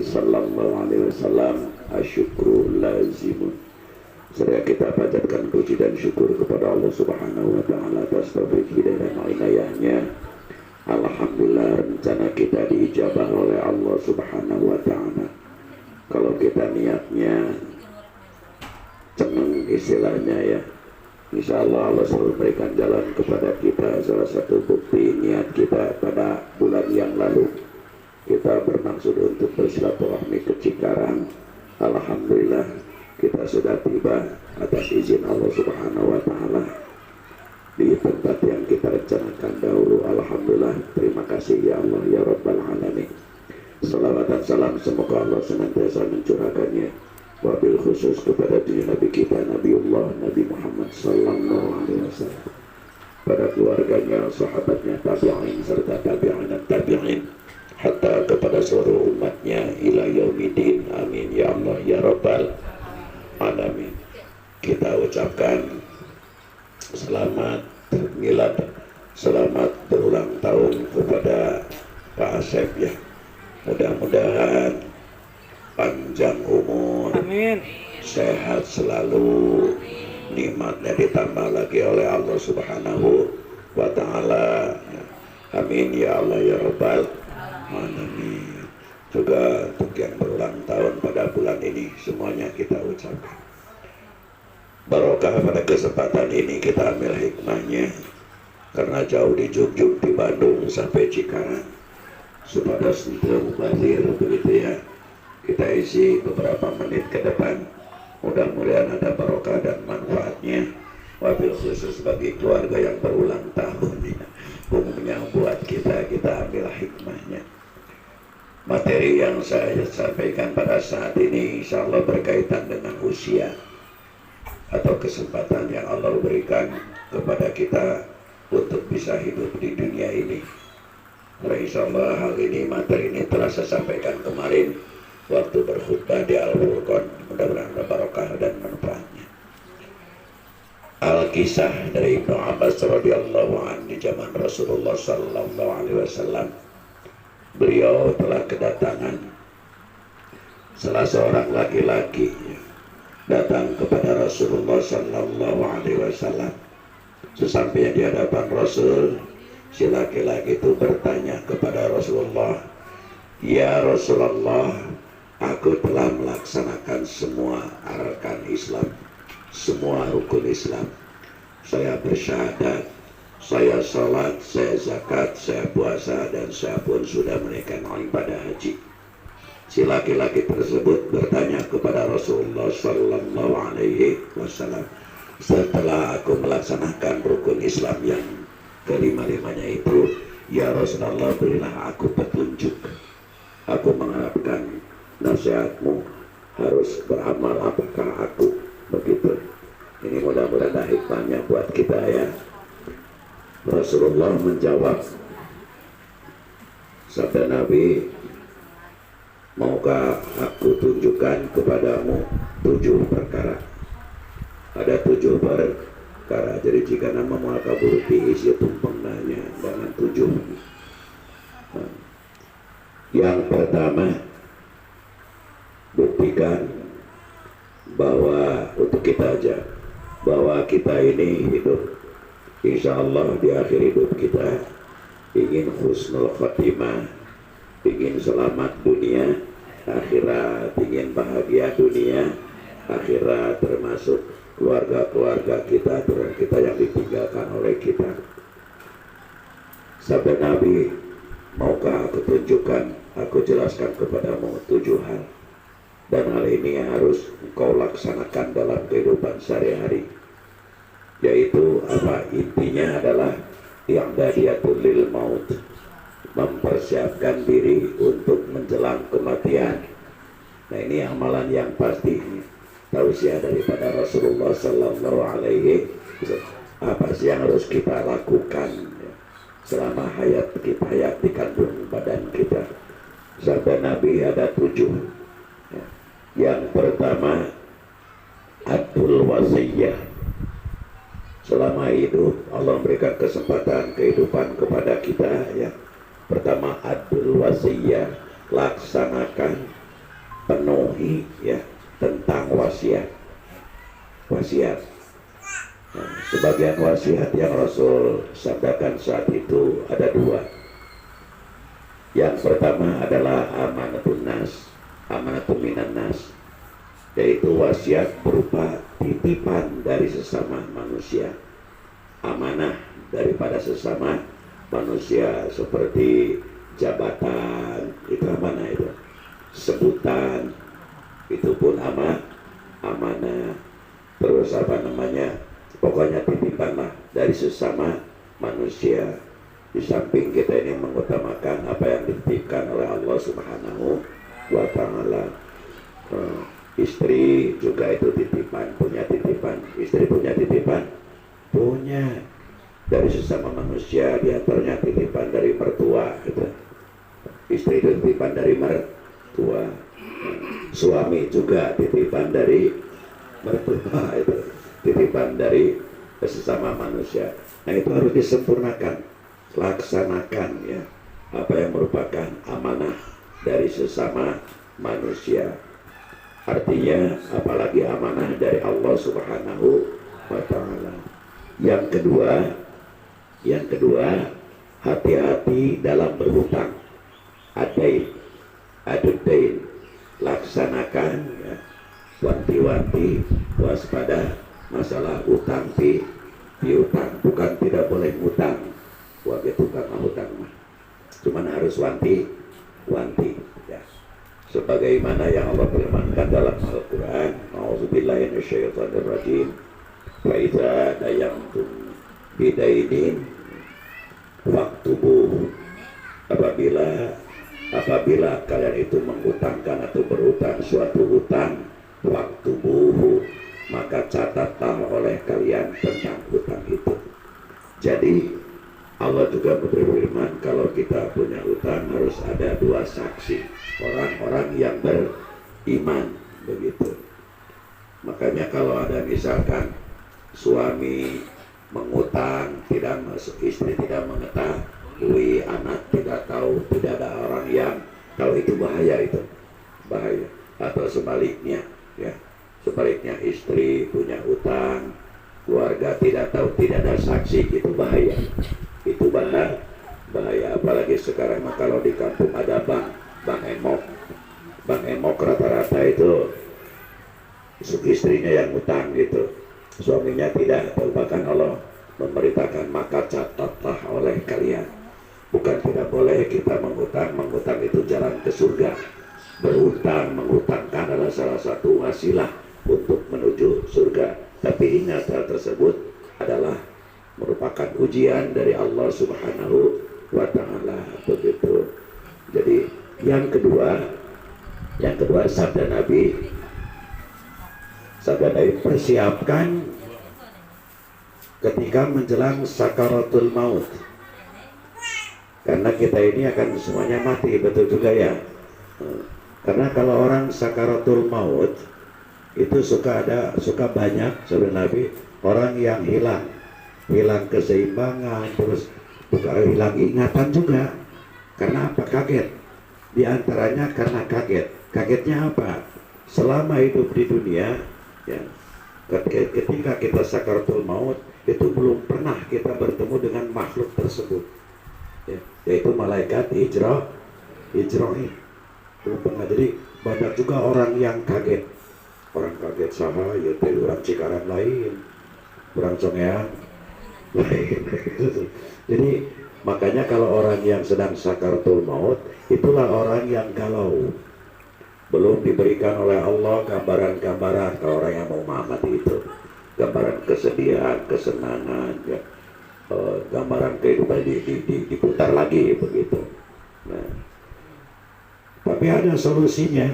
sallallahu alaihi wasallam asyukru lazimun. Saya kita panjatkan puji dan syukur kepada Allah Subhanahu wa taala atas taufik hidayah dan inayahnya. Alhamdulillah rencana kita diijabah oleh Allah Subhanahu wa taala. Kalau kita niatnya ceneng istilahnya ya, insya Allah Allah selalu berikan jalan kepada kita. Salah satu bukti niat kita pada bulan yang lalu, kita bermaksud untuk bersilaturahmi ke Cikarang. Alhamdulillah kita sudah tiba atas izin Allah Subhanahu wa taala di tempat yang kita rencanakan dahulu. Alhamdulillah, terima kasih ya Allah ya Rabbal alamin. Salawat dan salam semoga Allah senantiasa mencurahkannya, wabil khusus kepada diri Nabi kita Nabiullah Nabi Muhammad sallallahu alaihi wasallam, pada keluarganya, sahabatnya, tabi'in serta tabi'in dan tabi'in, hatta kepada seluruh umatnya ila yaumidin. Amin ya Allah ya Rabbal alamin. Kita ucapkan selamat milad, selamat berulang tahun kepada Pak Asep ya. Mudah-mudahan panjang umur, amin, sehat selalu, nikmatnya ditambah lagi oleh Allah Subhanahu wa taala. Amin ya Allah ya Rabbal alamin. Juga untuk yang berulang tahun pada bulan ini semuanya kita ucapkan barokah. Pada kesempatan ini kita ambil hikmahnya, karena jauh di Jogja, di Bandung sampai Cikarang, supaya sentuh mubazir begitu ya. Kita isi beberapa menit ke depan, mudah-mudahan ada barokah dan manfaatnya, wabil khusus bagi keluarga yang berulang tahun ya. Umumnya buat kita ambil hikmahnya. Materi yang saya sampaikan pada saat ini insya Allah berkaitan dengan usia atau kesempatan yang Allah berikan kepada kita untuk bisa hidup di dunia ini. Insya Allah hal ini, materi ini telah saya sampaikan kemarin waktu berkhutbah di Al-Furqan. Mudah-mudahan ada barokah dan manfaatnya. Al-Kisah dari Ibnu Abbas radhiyallahu anhu di zaman Rasulullah sallallahu alaihi wasallam. Beliau telah kedatangan salah seorang laki-laki datang kepada Rasulullah sallallahu alaihi wasallam. Sesampainya di hadapan Rasul, si laki-laki itu bertanya kepada Rasulullah, "Ya Rasulullah, aku telah melaksanakan semua arkan Islam, semua rukun Islam. Saya bersyahadat, saya salat, saya zakat, saya puasa, dan saya pun sudah menunaikan ibadah haji." Si laki-laki tersebut bertanya kepada Rasulullah sallallahu alaihi wasallam, "Setelah aku melaksanakan rukun Islam yang kelima-limanya itu, ya Rasulullah, berilah aku petunjuk. Aku mengharapkan nasihatmu, harus beramal apakah aku?" Begitu. Ini mudah-mudahan ada hikmahnya buat kita ya. Rasulullah menjawab, sabda Nabi, "Maukah aku tunjukkan kepadamu 7 perkara?" Ada 7 perkara. Jadi jika nama muaka buruk diisi tumpeng nanya dengan 7. Yang pertama, buktikan bahwa untuk kita aja, bahwa kita ini hidup, insya Allah di akhir hidup kita ingin husnul khotimah, ingin selamat dunia akhirat, ingin bahagia dunia akhirat, termasuk keluarga-keluarga kita dan kita yang ditinggalkan oleh kita. Sabda Nabi, "Maukah aku tunjukkan, aku jelaskan kepadamu 7 hal, dan hal ini harus engkau laksanakan dalam kehidupan sehari-hari." Yaitu apa? Intinya adalah yang dadiatul lil maut, mempersiapkan diri untuk menjelang kematian. Nah, ini amalan yang pasti, tausiah daripada Rasulullah sallallahu alaihi wasallam. Apa sih yang harus kita lakukan selama hayat kita, hayat di kandung badan kita? Sabda Nabi ada 7. Yang pertama, adul wasiyah. Selama hidup Allah memberikan kesempatan kehidupan kepada kita ya. Pertama, adul wasiyah, laksanakan penuhi ya tentang wasiat. Nah, sebagian wasiat yang Rasul sabdakan saat itu ada dua. Yang pertama adalah amanatun minan nas, yaitu wasiat berupa titipan dari sesama manusia, amanah daripada sesama manusia, seperti jabatan itu amanah, itu sebutan itu pun amanah. Terus pokoknya titipan lah dari sesama manusia. Di samping kita ini mengutamakan apa yang dititipkan oleh Allah Subhanahu wa Ta'ala. Istri juga itu titipan, punya titipan. Istri punya titipan, punya dari sesama manusia, diantaranya titipan dari mertua gitu. Istri itu titipan dari mertua. Suami juga titipan dari mertua, itu titipan dari sesama manusia. Nah, itu harus disempurnakan, laksanakan ya apa yang merupakan amanah dari sesama manusia. Artinya apalagi amanah dari Allah Subhanahu wa Ta'ala. Yang kedua, hati-hati dalam berhutang. Adudain, laksanakan ya, wanti-wanti, waspada masalah utang piutang. Bukan tidak boleh utang, wage tukang hutang mah, cuman harus wanti ya. Sebagaimana yang Allah firmankan dalam Al-Quran, A'udzubillahi minasyaitonirrajim, fa idza dayantum bidainin faktubuh, apabila kalian itu menghutangkan atau berhutang suatu hutang, faktubuh, maka catatlah oleh kalian tentang hutang itu. Jadi Allah juga berfirman, kalau kita punya hutang harus ada dua saksi, orang-orang yang beriman, begitu. Makanya kalau ada misalkan suami mengutang, tidak masuk, istri tidak mengetahui, anak tidak tahu, tidak ada orang yang tahu, itu bahaya. Atau sebaliknya ya, sebaliknya istri punya utang, keluarga tidak tahu, tidak ada saksi, itu bahaya. Apalagi sekarang kalau di kampung ada bank emok rata-rata itu istrinya yang utang gitu, suaminya tidak tahu. Bahkan Allah memberitakan, maka catatlah oleh kalian. Bukan tidak boleh kita menghutang itu jalan ke surga. Menghutangkan adalah salah satu wasilah untuk menuju surga. Tapi ingat, hal tersebut adalah merupakan ujian dari Allah Subhanahu wa Ta'ala, begitu. Jadi yang kedua sabda Nabi, persiapkan ketika menjelang sakaratul maut, karena kita ini akan semuanya mati, betul juga ya. Karena kalau orang sakaratul maut itu suka banyak sebenarnya Nabi, orang yang hilang keseimbangan, terus hilang ingatan juga. Karena apa? Kaget. Di antaranya karena kaget. Kagetnya apa? Selama hidup di dunia ya, ketika kita sakaratul maut itu belum pernah kita bertemu dengan makhluk tersebut ya, yaitu malaikat Israil. Belum pernah. Jadi banyak juga orang yang kaget. Orang kaget saha ya, orang Cikarang lain, orang Congeang lain. Jadi makanya kalau orang yang sedang sakaratul maut, itulah orang yang galau, belum diberikan oleh Allah gambaran-gambaran. Kalau orang yang mau mati itu gambaran kesedihan, kesenangan ya, gambaran kehidupan diputar lagi begitu. Nah, tapi ada solusinya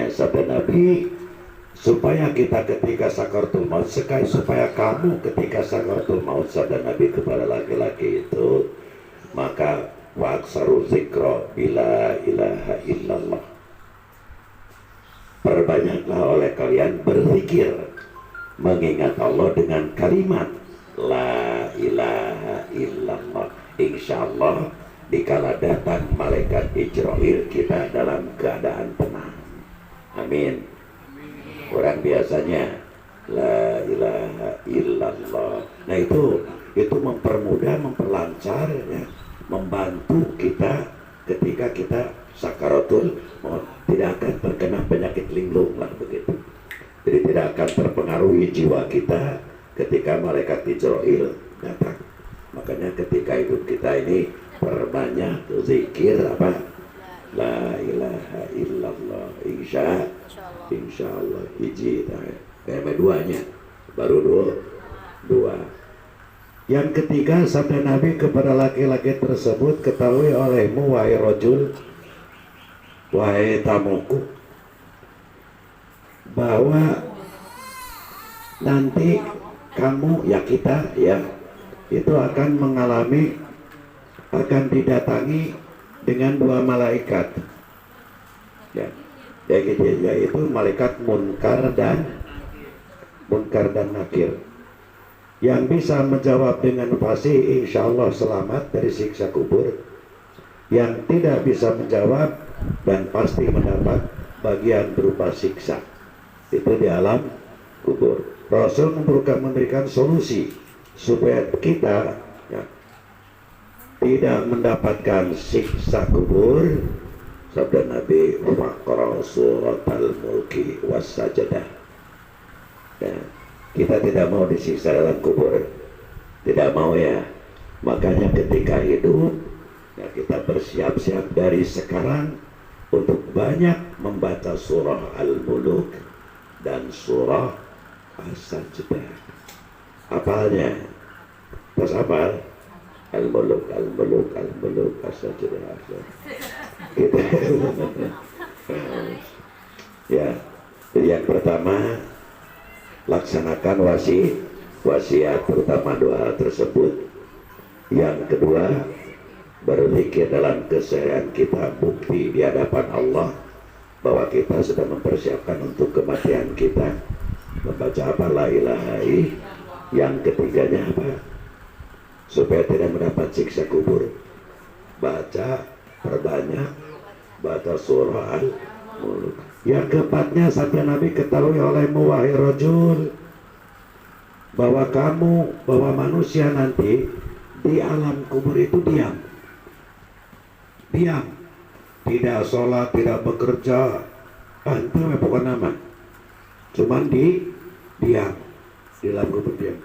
sabda Nabi, supaya kita ketika sakaratul maut, supaya kamu ketika sakaratul maut, sabda Nabi kepada laki-laki itu, maka wa'aksaru zikra bila ilaha illallah, perbanyaklah oleh kalian berzikir, mengingat Allah dengan kalimat la ilaha illallah. Insya Allah dikala datang malaikat Israil kita dalam keadaan tenang. Amin. Orang biasanya la ilaha illallah. Nah itu mempermudah, memperlancar ya, membantu kita ketika kita sakaratul maut, tidak akan terkena penyakit linglung lah begitu. Jadi tidak akan terpengaruhi jiwa kita ketika malaikat Israil datang. Makanya ketika hidup kita ini perbanyak zikir apa? La ilaha illallah. Insya Allah hiji duanya baru dua. Yang ketiga, sabda Nabi kepada laki-laki tersebut, ketahui olehmu wahai rajul, wahai tamuku, bahwa nanti kamu ya kita ya itu akan mengalami, akan didatangi dengan dua malaikat ya, yaitu malaikat munkar dan nakir, yang bisa menjawab dengan fasih insya Allah selamat dari siksa kubur, yang tidak bisa menjawab dan pasti mendapat bagian berupa siksa itu di alam kubur. Rasul memberikan solusi supaya kita ya, tidak mendapatkan siksa kubur. Sabda Nabi, faqra suratal mulki wassajadah. Ya, kita tidak mau disiksa dalam kubur, tidak mau ya. Makanya ketika hidup ya, kita bersiap-siap dari sekarang untuk banyak membaca surah Al-Muluk dan surah As-Sajdah. Apalnya terus apal Al-Muluk As-Sajdah gitu. Ya, jadi yang pertama laksanakan wasiat terutama doa tersebut. Yang kedua, berzikir dalam keseharian kita, bukti di hadapan Allah bahwa kita sudah mempersiapkan untuk kematian kita. Membaca apa? La ilaha illallah. Yang ketiganya apa? Supaya tidak mendapat siksa kubur, baca perbanyak baca surah Al-Mulk. Yang keempatnya, sabda Nabi, ketahui olehmu wahai rajul, bahwa manusia nanti di alam kubur itu diam, tidak sholat, tidak bekerja, itu bukan nama, cuman diam di alam kubur, diam.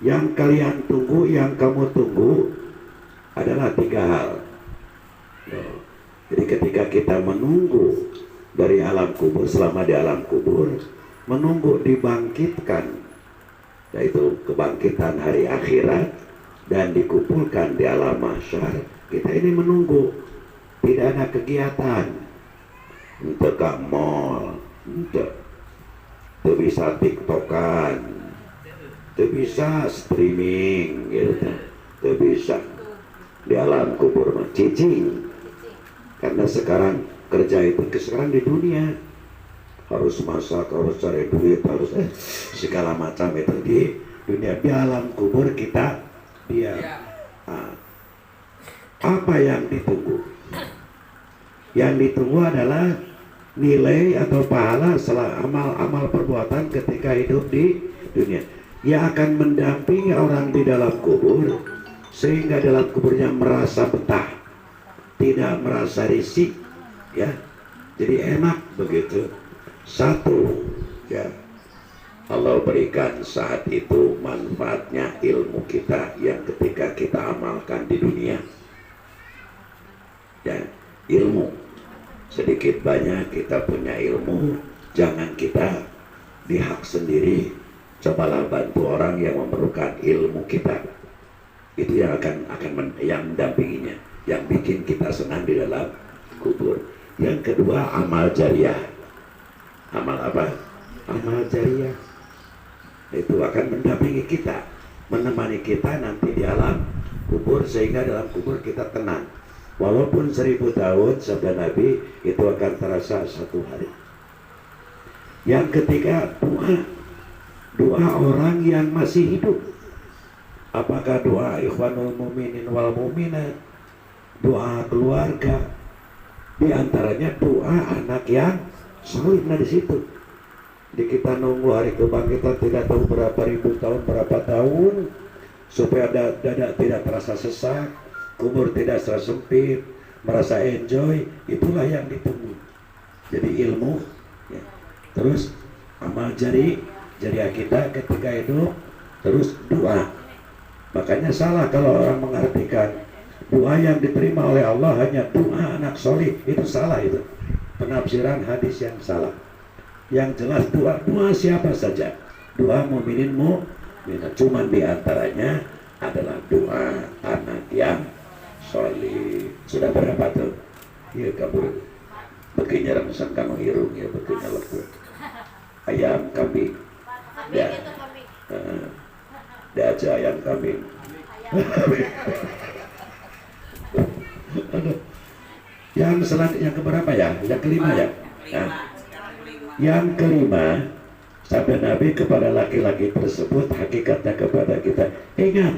Yang kalian tunggu, yang kamu tunggu adalah tiga hal. Jadi ketika kita menunggu dari alam kubur, selama di alam kubur, menunggu dibangkitkan, yaitu kebangkitan hari akhirat, dan dikumpulkan di alam mahsyar, kita ini menunggu, tidak ada kegiatan, untuk ke mall, untuk bisa tiktokan, itu bisa streaming gitu, itu bisa di alam kubur cicing. Karena sekarang kerja itu sekarang di dunia harus masak, harus cari duit, harus segala macam itu di dunia. Di alam kubur kita diam. Apa yang ditunggu? Yang ditunggu adalah nilai atau pahala setelah amal perbuatan ketika hidup di dunia, yang akan mendampingi orang di dalam kubur, sehingga dalam kuburnya merasa betah, tidak merasa risik ya, jadi enak begitu. Satu ya, Allah berikan saat itu manfaatnya ilmu kita yang ketika kita amalkan di dunia ya, ilmu sedikit banyak kita punya ilmu, jangan kita dihak sendiri, cobalah bantu orang yang memerlukan ilmu kita. Itu yang yang mendampinginya, yang bikin kita senang di dalam kubur. Yang kedua, amal jariah. Amal apa? Amal jariah. Itu akan mendampingi kita, menemani kita nanti di alam kubur, sehingga dalam kubur kita tenang. Walaupun 1000 tahun, sabda Nabi, itu akan terasa 1 hari. Yang ketiga, doa orang yang masih hidup. Apakah doa ikhwanul muminin wal muminat doa keluarga, di antaranya doa anak yang soleh. Nah di situ, di kita nunggu hari kebangkitan tidak tahu berapa ribu tahun, berapa tahun, supaya dada tidak terasa sesak, kubur tidak terasa sempit, merasa enjoy, itulah yang ditunggu. Jadi ilmu, ya. Terus amal jari kita ketika hidup, terus doa. Makanya salah kalau orang mengartikan doa yang diterima oleh Allah hanya doa anak soleh, itu salah itu. Penafsiran hadis yang salah. Yang jelas doa siapa saja, doa mukminin cuman diantaranya adalah doa anak yang soleh. Sudah berapa tuh? Iya kabur. Begini ramsan kamu hirung ya, begini leku. Ayam kambing. Ya. Dia aja ayam kambing. Yang selanjutnya yang keberapa ya? Yang kelima ya? Nah, yang kelima, sabda Nabi kepada laki-laki tersebut, hakikatnya kepada kita, ingat,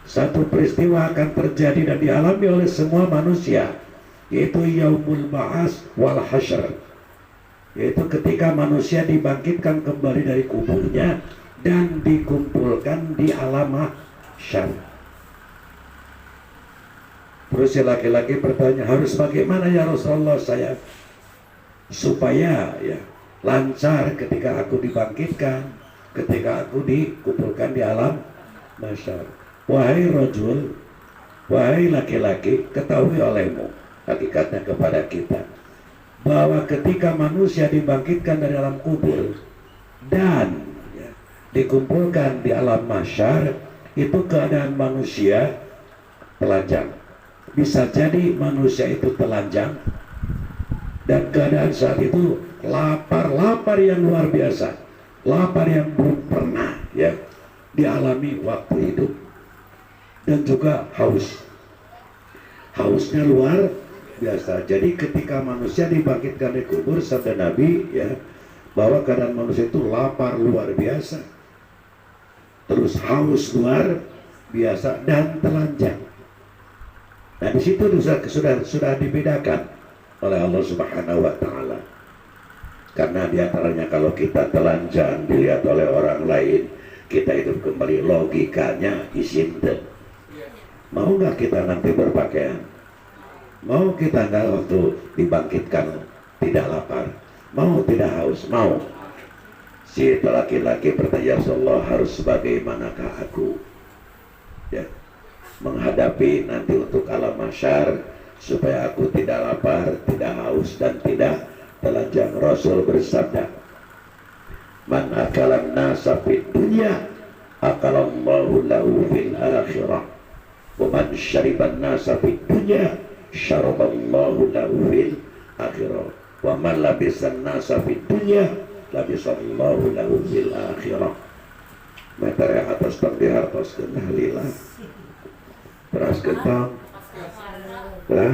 satu peristiwa akan terjadi dan dialami oleh semua manusia, yaitu yaumul ba'as wal hasyr, yaitu ketika manusia dibangkitkan kembali dari kuburnya dan dikumpulkan di alam mahsyar. Terus si laki-laki bertanya, harus bagaimana ya Rasulullah saya supaya ya lancar ketika aku dibangkitkan, ketika aku dikumpulkan di alam mahsyar? Wahai rajul, wahai laki-laki, ketahui olehmu, hakikatnya kepada kita, bahwa ketika manusia dibangkitkan dari alam kubur dan ya, dikumpulkan di alam mahsyar, itu keadaan manusia telanjang. Bisa jadi manusia itu telanjang dan keadaan saat itu lapar yang luar biasa, lapar yang belum pernah ya dialami waktu hidup, dan juga hausnya luar biasa. Jadi ketika manusia dibangkitkan di kubur, sabda Nabi ya, bahwa keadaan manusia itu lapar luar biasa, terus haus luar biasa, dan telanjang. Nah di situ sudah dibedakan oleh Allah Subhanahu wa Ta'ala. Karena diantaranya kalau kita telanjang dilihat oleh orang lain, kita hidup kembali, logikanya isinten. Mau nggak kita nanti berpakaian? Mau kita nggak waktu dibangkitkan tidak lapar? Mau tidak haus? Mau. Si laki-laki bertanya, Rasulullah, harus bagaimanakah aku ya menghadapi nanti untuk alam mahsyar supaya aku tidak lapar, tidak haus, dan tidak telanjang? Rasul bersabda, man akalan nasa fid dunya akalallahu lahu fil akhirah, wa man syariban nasa fid dunya syaraballahu lahu fil akhirah, wa man labisan nasa fid dunya labisallahu lahu fil akhirah. Meter yang atas tang di hartos kenalilah beras kentang beras